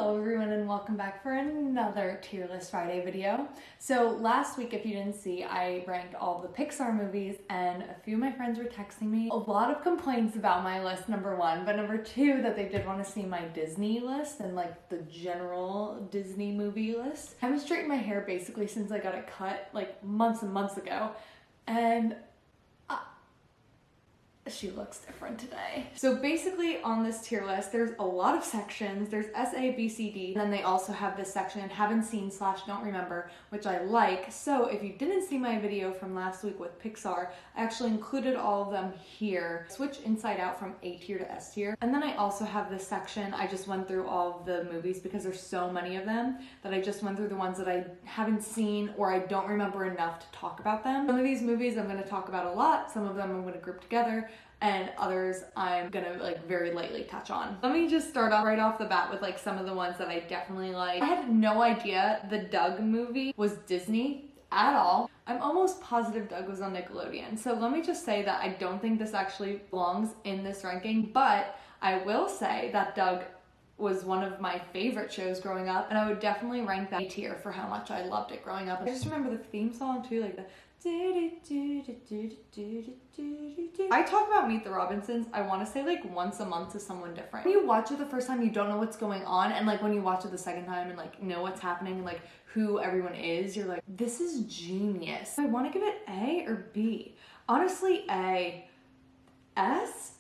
Hello everyone and welcome back for another Tier List Friday video. So last week, if you didn't see, I ranked all the Pixar movies and a few of my friends were texting me a lot of complaints about my list, number one, but number two, that they did want to see my Disney list and like the general Disney movie list. I haven't straightened my hair basically since I got it cut like months and months ago, and she looks different today. So basically on this tier list, there's a lot of sections. There's S, A, B, C, D, and then they also have this section, haven't seen / don't remember, which I like. So if you didn't see my video from last week with Pixar, I actually included all of them here. Switch inside out from A tier to S tier. And then I also have this section, I just went through all of the movies because there's so many of them that I just went through the ones that I haven't seen or I don't remember enough to talk about them. Some of these movies I'm gonna talk about a lot, some of them I'm gonna group together, and others I'm gonna like very lightly touch on. Let me just start off right off the bat with like some of the ones that I definitely like. I had no idea the Doug movie was Disney at all. I'm almost positive Doug was on Nickelodeon. So let me just say that I don't think this actually belongs in this ranking, but I will say that Doug was one of my favorite shows growing up, and I would definitely rank that A tier for how much I loved it growing up. I just remember the theme song too, like the I talk about Meet the Robinsons, I want to say like once a month to someone different. When you watch it the first time, you don't know what's going on, and like when you watch it the second time and like know what's happening and like who everyone is, you're like, this is genius. I want to give it A or B. Honestly, A. S?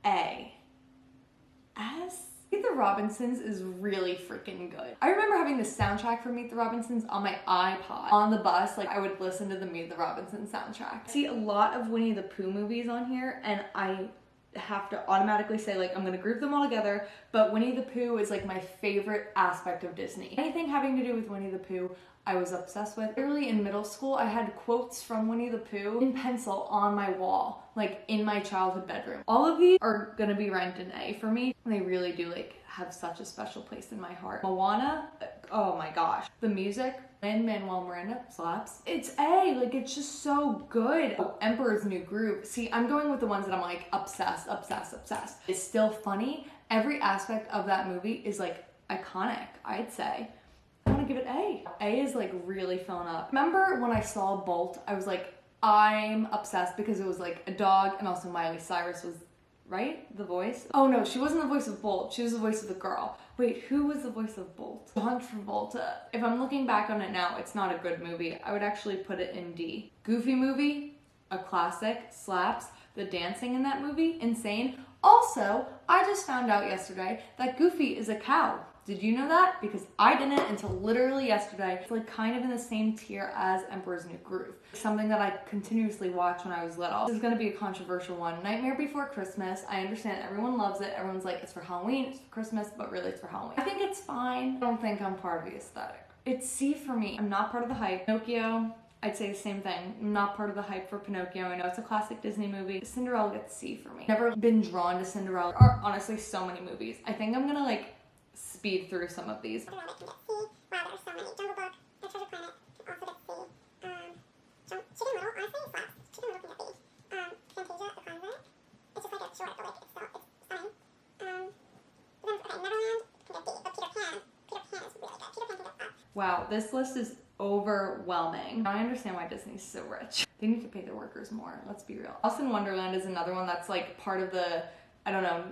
A. S? Meet the Robinsons is really freaking good. I remember having the soundtrack for Meet the Robinsons on my iPod. On the bus, like I would listen to the Meet the Robinsons soundtrack. I see a lot of Winnie the Pooh movies on here, and I have to automatically say like I'm gonna group them all together, but Winnie the Pooh is like my favorite aspect of Disney. Anything having to do with Winnie the Pooh, I was obsessed with. Early in middle school, I had quotes from Winnie the Pooh in pencil on my wall, like in my childhood bedroom. All of these are gonna be ranked an A for me. They really do like have such a special place in my heart. Moana, oh my gosh. The music, Lin-Manuel Miranda slaps. It's A, like it's just so good. Oh, Emperor's New Groove. See, I'm going with the ones that I'm like obsessed. It's still funny. Every aspect of that movie is like iconic, I'd say. I want to give it A. A is like really filling up. Remember when I saw Bolt, I was like, I'm obsessed because it was like a dog, and also Miley Cyrus was, right? The voice? Oh no, she wasn't the voice of Bolt. She was the voice of the girl. Wait, who was the voice of Bolt? John Travolta. If I'm looking back on it now, it's not a good movie. I would actually put it in D. Goofy movie, a classic, slaps. The dancing in that movie, insane. Also, I just found out yesterday that Goofy is a cow. Did you know that? Because I didn't until literally yesterday. It's like kind of in the same tier as Emperor's New Groove. Something that I continuously watched when I was little. This is gonna be a controversial one. Nightmare Before Christmas. I understand everyone loves it. Everyone's like, it's for Halloween, it's for Christmas, but really it's for Halloween. I think it's fine. I don't think I'm part of the aesthetic. It's C for me. I'm not part of the hype. Pinocchio, I'd say the same thing. I'm not part of the hype for Pinocchio. I know it's a classic Disney movie. Cinderella gets C for me. Never been drawn to Cinderella. There are honestly so many movies. I think I'm gonna like speed through some of these. Wow, there's so many. Jungle Book, The Treasure Planet can also get C. Chicken Little, honestly, slaps. Chicken Little can get B. Fantasia, The Convent. It's just like a short, but like it's stunning. But then, okay, Neverland can get B, but Peter Pan is really good. Peter Pan can get up. Wow, this list is overwhelming. I understand why Disney's so rich. They need to pay their workers more, let's be real. Alice in Wonderland is another one that's like part of the, I don't know,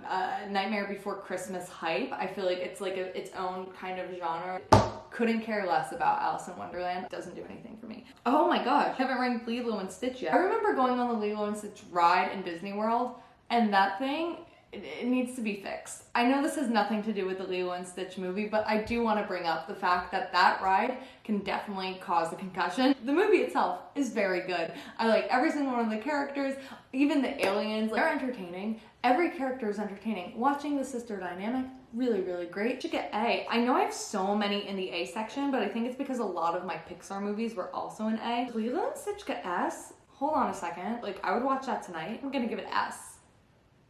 Nightmare Before Christmas hype. I feel like it's like its own kind of genre. Couldn't care less about Alice in Wonderland. Doesn't do anything for me. Oh my gosh, I haven't ranked Lilo and Stitch yet. I remember going on the Lilo and Stitch ride in Disney World, and that thing, it needs to be fixed. I know this has nothing to do with the Lilo and Stitch movie, but I do want to bring up the fact that that ride can definitely cause a concussion. The movie itself is very good. I like every single one of the characters, even the aliens. They're entertaining. Every character is entertaining. Watching the sister dynamic, really, really great. Should get A. I know I have so many in the A section, but I think it's because a lot of my Pixar movies were also in A. Lilo and Stitch get S? Hold on a second. Like, I would watch that tonight. I'm gonna give it S.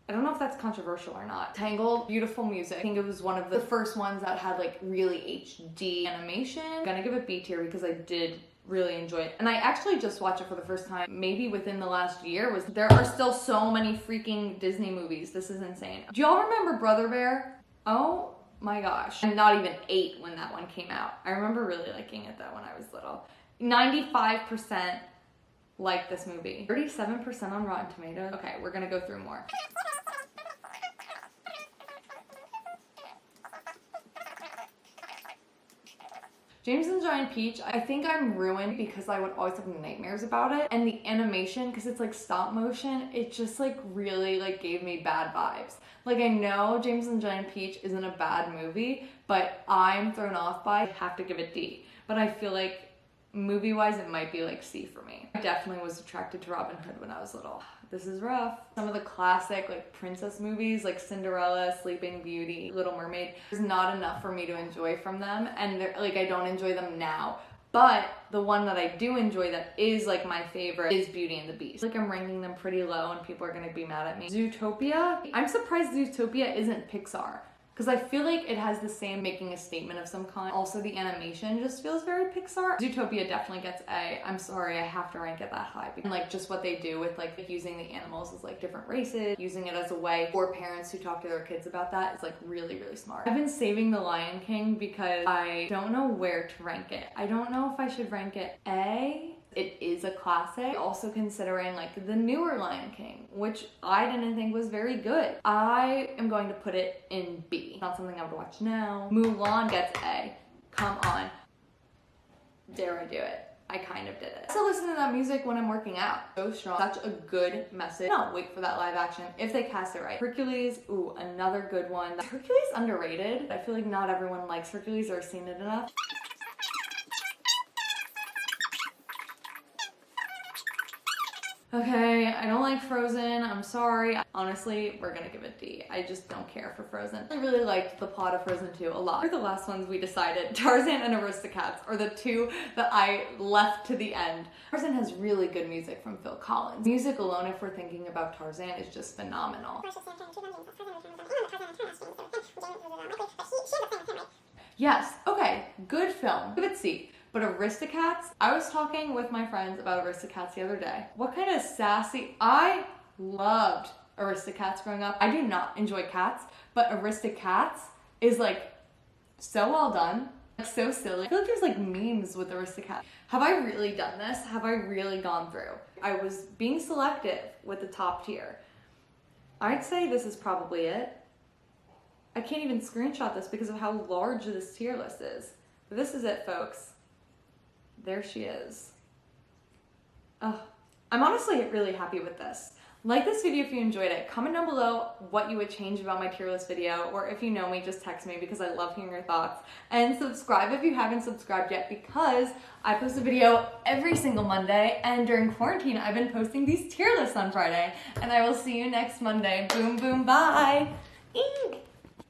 I don't know if that's controversial or not. Tangled, beautiful music. I think it was one of the first ones that had like really HD animation. I'm gonna give it B tier because I did really enjoy it. And I actually just watched it for the first time, maybe within the last year. There are still so many freaking Disney movies. This is insane. Do y'all remember Brother Bear? Oh my gosh. I'm not even 8 when that one came out. I remember really liking it though when I was little. 95% like this movie. 37% on Rotten Tomatoes. Okay, we're gonna go through more. James and the Giant Peach, I think I'm ruined because I would always have nightmares about it. And the animation, because it's like stop motion, it just like really like gave me bad vibes. Like I know James and the Giant Peach isn't a bad movie, but I'm thrown off by it. I have to give it D. But I feel like movie-wise, it might be like C for me. I definitely was attracted to Robin Hood when I was little. This is rough. Some of the classic like princess movies like Cinderella, Sleeping Beauty, Little Mermaid, there's not enough for me to enjoy from them, and like I don't enjoy them now. But the one that I do enjoy that is like my favorite is Beauty and the Beast. Like I'm ranking them pretty low and people are gonna be mad at me. Zootopia, I'm surprised Zootopia isn't Pixar. Because I feel like it has the same making a statement of some kind. Also, the animation just feels very Pixar. Zootopia definitely gets A. I'm sorry, I have to rank it that high. And like just what they do with like using the animals as like different races, using it as a way for parents who talk to their kids about that is like really, really smart. I've been saving The Lion King because I don't know where to rank it. I don't know if I should rank it A. It is a classic. Also considering like the newer Lion King, which I didn't think was very good. I am going to put it in B. Not something I would watch now. Mulan gets A. Come on. Dare I do it? I kind of did it. I still listen to that music when I'm working out. So strong. Such a good message. I'll wait for that live action if they cast it right. Hercules, ooh, another good one. Hercules underrated. I feel like not everyone likes Hercules or has seen it enough. Okay, I don't like Frozen, I'm sorry. Honestly, we're gonna give it D. I just don't care for Frozen. I really liked the plot of Frozen 2 a lot. For the last ones we decided, Tarzan and Aristocats are the two that I left to the end. Tarzan has really good music from Phil Collins. Music alone, if we're thinking about Tarzan, is just phenomenal. Yes, okay, good film. Give it C. But Aristocats, I was talking with my friends about Aristocats the other day. What kind of sassy, I loved Aristocats growing up. I do not enjoy cats, but Aristocats is like so well done, like so silly. I feel like there's like memes with Aristocats. Have I really done this? Have I really gone through? I was being selective with the top tier. I'd say this is probably it. I can't even screenshot this because of how large this tier list is. But this is it, folks. There she is. Oh, I'm honestly really happy with this. Like this video if you enjoyed it. Comment down below what you would change about my tier list video, or if you know me, just text me because I love hearing your thoughts. And subscribe if you haven't subscribed yet, because I post a video every single Monday, and during quarantine I've been posting these tier lists on Friday. And I will see you next Monday. Boom, boom, bye. Eek.